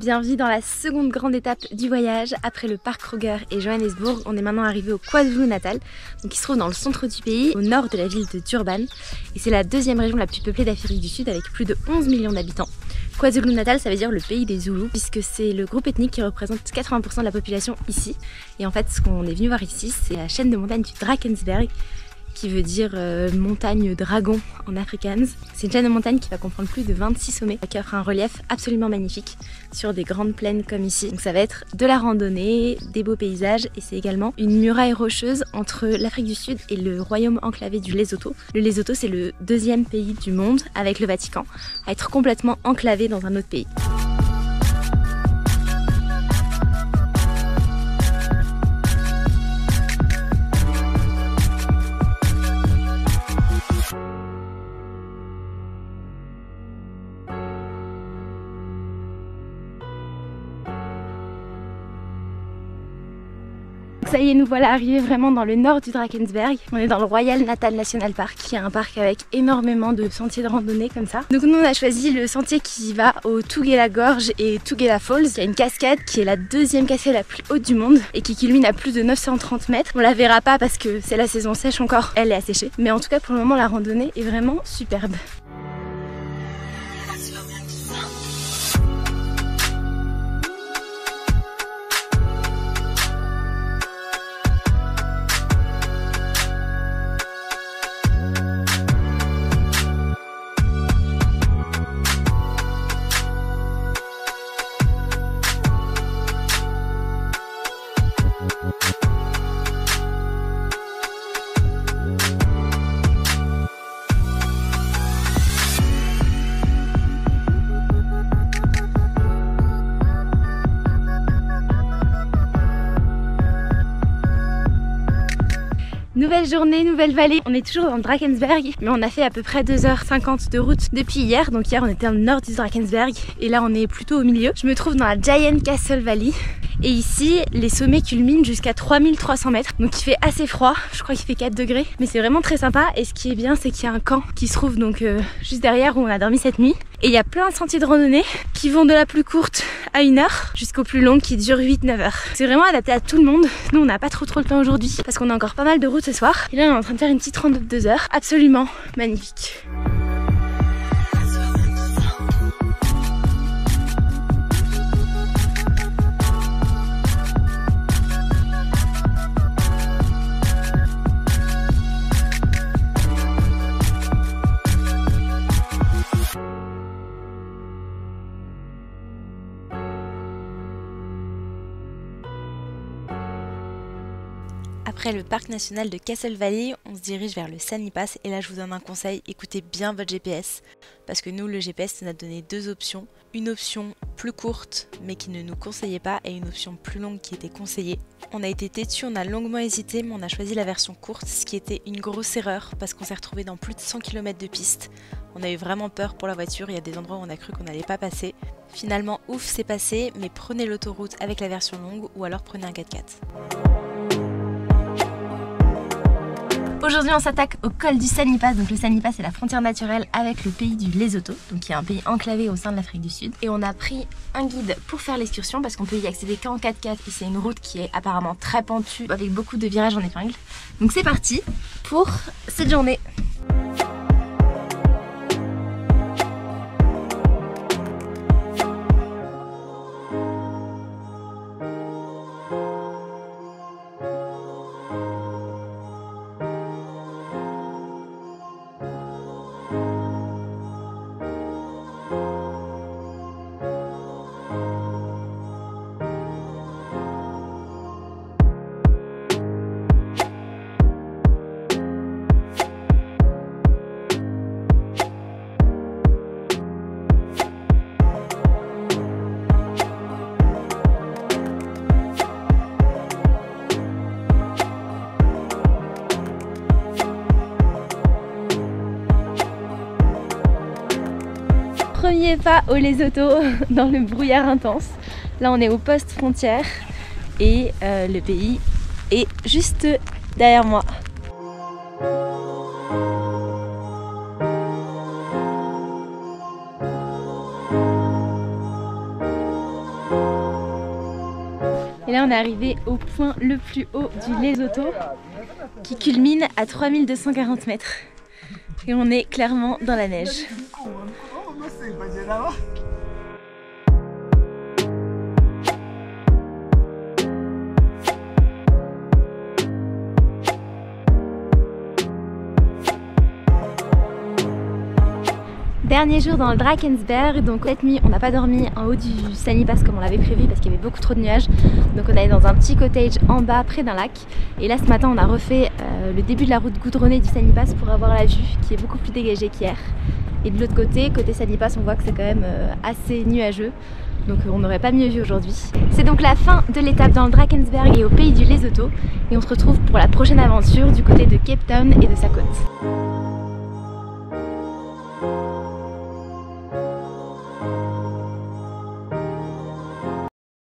Bienvenue dans la seconde grande étape du voyage. Après le parc Kruger et Johannesburg, on est maintenant arrivé au KwaZulu-Natal, donc qui se trouve dans le centre du pays, au nord de la ville de Durban. Et c'est la deuxième région la plus peuplée d'Afrique du Sud avec plus de 11 millions d'habitants. KwaZulu-Natal, ça veut dire le pays des Zoulous, puisque c'est le groupe ethnique qui représente 80% de la population ici. Et en fait, ce qu'on est venu voir ici, c'est la chaîne de montagne du Drakensberg, qui veut dire montagne dragon en afrikaans. C'est une chaîne de montagne qui va comprendre plus de 26 sommets, qui offre un relief absolument magnifique sur des grandes plaines comme ici. Donc ça va être de la randonnée, des beaux paysages, et c'est également une muraille rocheuse entre l'Afrique du Sud et le royaume enclavé du Lesotho. Le Lesotho, c'est le deuxième pays du monde, avec le Vatican, à être complètement enclavé dans un autre pays. Ça y est, nous voilà arrivés vraiment dans le nord du Drakensberg. On est dans le Royal Natal National Park, qui est un parc avec énormément de sentiers de randonnée comme ça. Donc nous on a choisi le sentier qui va au Tugela Gorge et Tugela Falls. Il y a une cascade qui est la deuxième cascade la plus haute du monde et qui culmine à plus de 930 mètres. On la verra pas parce que c'est la saison sèche encore, elle est asséchée. Mais en tout cas pour le moment la randonnée est vraiment superbe. Nouvelle journée, nouvelle vallée. On est toujours dans le Drakensberg, mais on a fait à peu près 2h50 de route depuis hier. Donc hier on était dans le nord du Drakensberg et là on est plutôt au milieu. Je me trouve dans la Giant Castle Valley. Et ici, les sommets culminent jusqu'à 3300 mètres. Donc il fait assez froid, je crois qu'il fait 4 degrés. Mais c'est vraiment très sympa. Et ce qui est bien, c'est qu'il y a un camp qui se trouve donc juste derrière où on a dormi cette nuit. Et il y a plein de sentiers de randonnée qui vont de la plus courte à 1 heure jusqu'au plus long qui dure 8-9 heures. C'est vraiment adapté à tout le monde. Nous, on n'a pas trop le temps aujourd'hui parce qu'on a encore pas mal de route ce soir. Et là, on est en train de faire une petite rando de 2 heures. Absolument magnifique. Après le parc national de Castle Valley, on se dirige vers le Sanipas et là je vous donne un conseil, écoutez bien votre GPS parce que nous le GPS nous a donné deux options, une option plus courte mais qui ne nous conseillait pas et une option plus longue qui était conseillée. On a été têtus, on a longuement hésité mais on a choisi la version courte, ce qui était une grosse erreur parce qu'on s'est retrouvé dans plus de 100 km de piste. On a eu vraiment peur pour la voiture, il y a des endroits où on a cru qu'on n'allait pas passer. Finalement ouf c'est passé, mais prenez l'autoroute avec la version longue ou alors prenez un 4x4. Aujourd'hui on s'attaque au col du Sanipas, donc le Sanipas c'est la frontière naturelle avec le pays du Lesotho, donc qui est un pays enclavé au sein de l'Afrique du Sud. Et on a pris un guide pour faire l'excursion parce qu'on peut y accéder qu'en 4x4 et c'est une route qui est apparemment très pentue avec beaucoup de virages en épingle. Donc c'est parti pour cette journée. Premier pas au Lesotho dans le brouillard intense. Là on est au poste frontière et le pays est juste derrière moi. Et là on est arrivé au point le plus haut du Lesotho qui culmine à 3240 mètres. Et on est clairement dans la neige. Dernier jour dans le Drakensberg, donc cette nuit on n'a pas dormi en haut du Sanipass comme on l'avait prévu parce qu'il y avait beaucoup trop de nuages. Donc on est dans un petit cottage en bas près d'un lac. Et là ce matin on a refait le début de la route goudronnée du Sanipass pour avoir la vue qui est beaucoup plus dégagée qu'hier. Et de l'autre côté, côté Sanipass, on voit que c'est quand même assez nuageux. Donc on n'aurait pas mieux vu aujourd'hui. C'est donc la fin de l'étape dans le Drakensberg et au pays du Lesotho. Et on se retrouve pour la prochaine aventure du côté de Cape Town et de sa côte.